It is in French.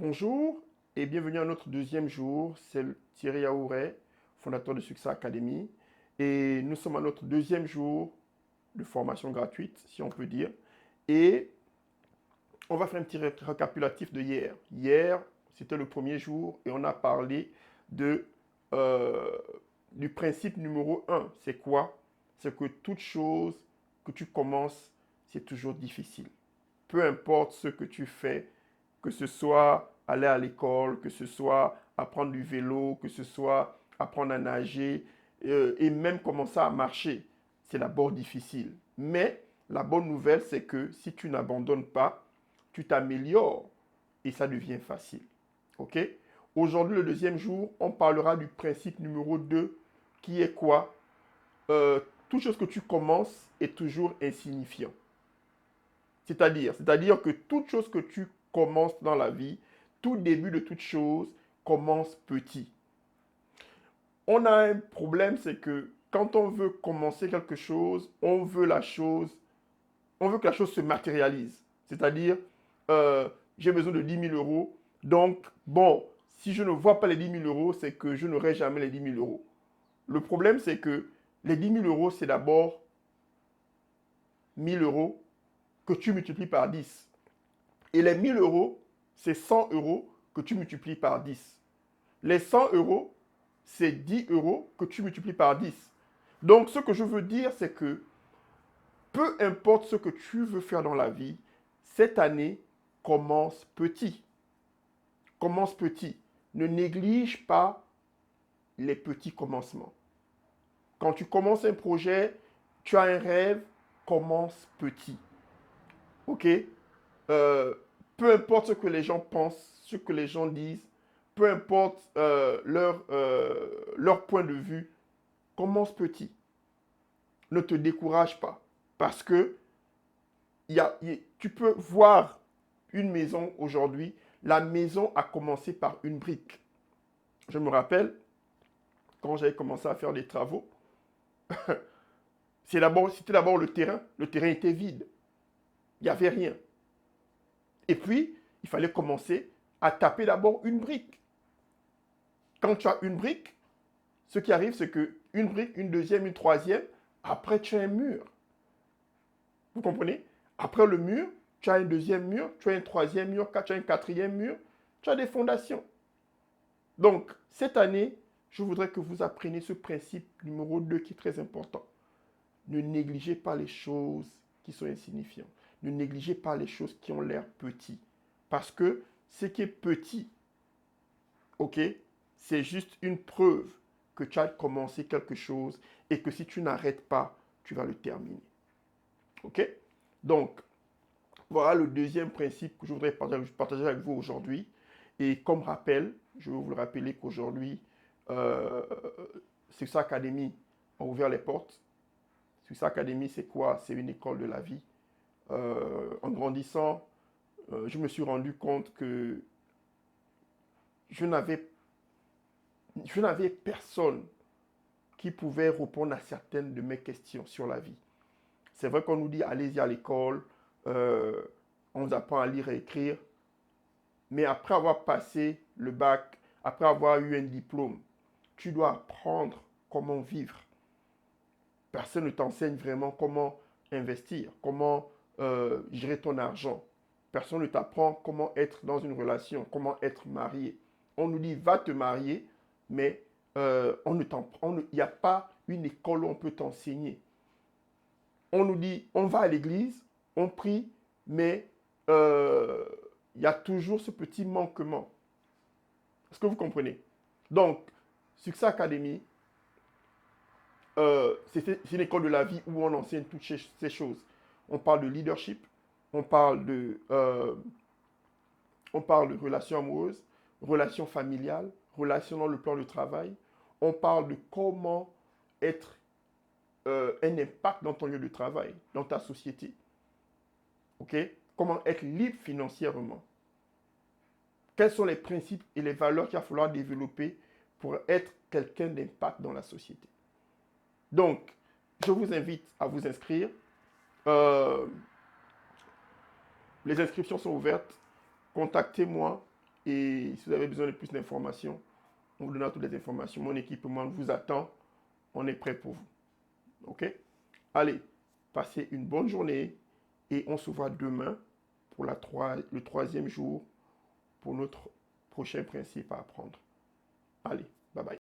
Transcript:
Bonjour et bienvenue à notre deuxième jour. C'est Thierry Aouret, fondateur de Success Academy. Et nous sommes à notre deuxième jour de formation gratuite, si on peut dire. Et on va faire un petit récapitulatif de hier. Hier, c'était le premier jour et on a parlé de, euh, du principe numéro un. C'est quoi? C'est que toute chose que tu commences, c'est toujours difficile. Peu importe ce que tu fais, que ce soit aller à l'école, que ce soit apprendre du vélo, que ce soit apprendre à nager et même commencer à marcher, c'est d'abord difficile. Mais la bonne nouvelle, c'est que si tu n'abandonnes pas, tu t'améliores et ça devient facile. OK? Aujourd'hui, le deuxième jour, on parlera du principe numéro 2 qui est quoi? Toute chose que tu commences est toujours insignifiant. C'est-à-dire que toute chose que tu commences dans la vie, tout début de toute chose commence petit. On a un problème, c'est que quand on veut commencer quelque chose, on veut que la chose se matérialise. C'est-à-dire, j'ai besoin de 10 000 euros, donc bon, si je ne vois pas les 10 000 euros, c'est que je n'aurai jamais les 10 000 euros. Le problème, c'est que les 10 000 euros, c'est d'abord 1 000 euros que tu multiplies par 10. Et les 1 000 euros, c'est 100 euros que tu multiplies par 10. Les 100 euros, c'est 10 euros que tu multiplies par 10. Donc, ce que je veux dire, c'est que peu importe ce que tu veux faire dans la vie, cette année, commence petit. Commence petit. Ne néglige pas les petits commencements. Quand tu commences un projet, tu as un rêve, commence petit. OK? Euh, Peu importe ce que les gens pensent, ce que les gens disent, peu importe leur point de vue, commence petit. Ne te décourage pas. Parce que tu peux voir une maison aujourd'hui. La maison a commencé par une brique. Je me rappelle, quand j'avais commencé à faire des travaux, c'était d'abord le terrain. Le terrain était vide. Il n'y avait rien. Et puis, il fallait commencer à taper d'abord une brique. Quand tu as une brique, ce qui arrive, c'est que une brique, une deuxième, une troisième, après tu as un mur. Vous comprenez? Après le mur, tu as un deuxième mur, tu as un troisième mur, tu as un quatrième mur, tu as des fondations. Donc, cette année, je voudrais que vous appreniez ce principe numéro 2 qui est très important. Ne négligez pas les choses qui sont insignifiantes. Ne négligez pas les choses qui ont l'air petites. Parce que ce qui est petit, ok, c'est juste une preuve que tu as commencé quelque chose et que si tu n'arrêtes pas, tu vas le terminer. Ok? Donc, voilà le deuxième principe que je voudrais partager avec vous aujourd'hui. Et comme rappel, je vais vous le rappeler qu'aujourd'hui, euh, Success Academy a ouvert les portes. Success Academy, c'est quoi? C'est une école de la vie. En grandissant, je me suis rendu compte que je n'avais personne qui pouvait répondre à certaines de mes questions sur la vie. C'est vrai qu'on nous dit allez-y à l'école, euh, on nous apprend à lire et écrire, mais après avoir passé le bac, après avoir eu un diplôme, tu dois apprendre comment vivre. Personne ne t'enseigne vraiment comment investir, comment gérer ton argent. Personne ne t'apprend comment être dans une relation, comment être marié. On nous dit va te marier, mais il n'y a pas une école où on peut t'enseigner. On nous dit on va à l'église, on prie, mais euh, il y a toujours ce petit manquement. Est-ce que vous comprenez? Donc, Success Academy, c'est une école de la vie où on enseigne toutes ces choses. On parle de leadership, on parle de relations amoureuses, relations familiales, relations dans le plan de travail. On parle de comment être un impact dans ton lieu de travail, dans ta société. OK? Comment être libre financièrement. Quels sont les principes et les valeurs qu'il va falloir développer pour être quelqu'un d'impact dans la société. Donc, je vous invite à vous inscrire. Euh, les inscriptions sont ouvertes. Contactez-moi Et si vous avez besoin de plus d'informations, on vous donnera toutes les informations. Mon équipement vous attend. On est prêt pour vous. OK? Allez, passez une bonne journée et on se voit demain pour le 3e jour pour notre prochain principe à apprendre. Allez, bye bye.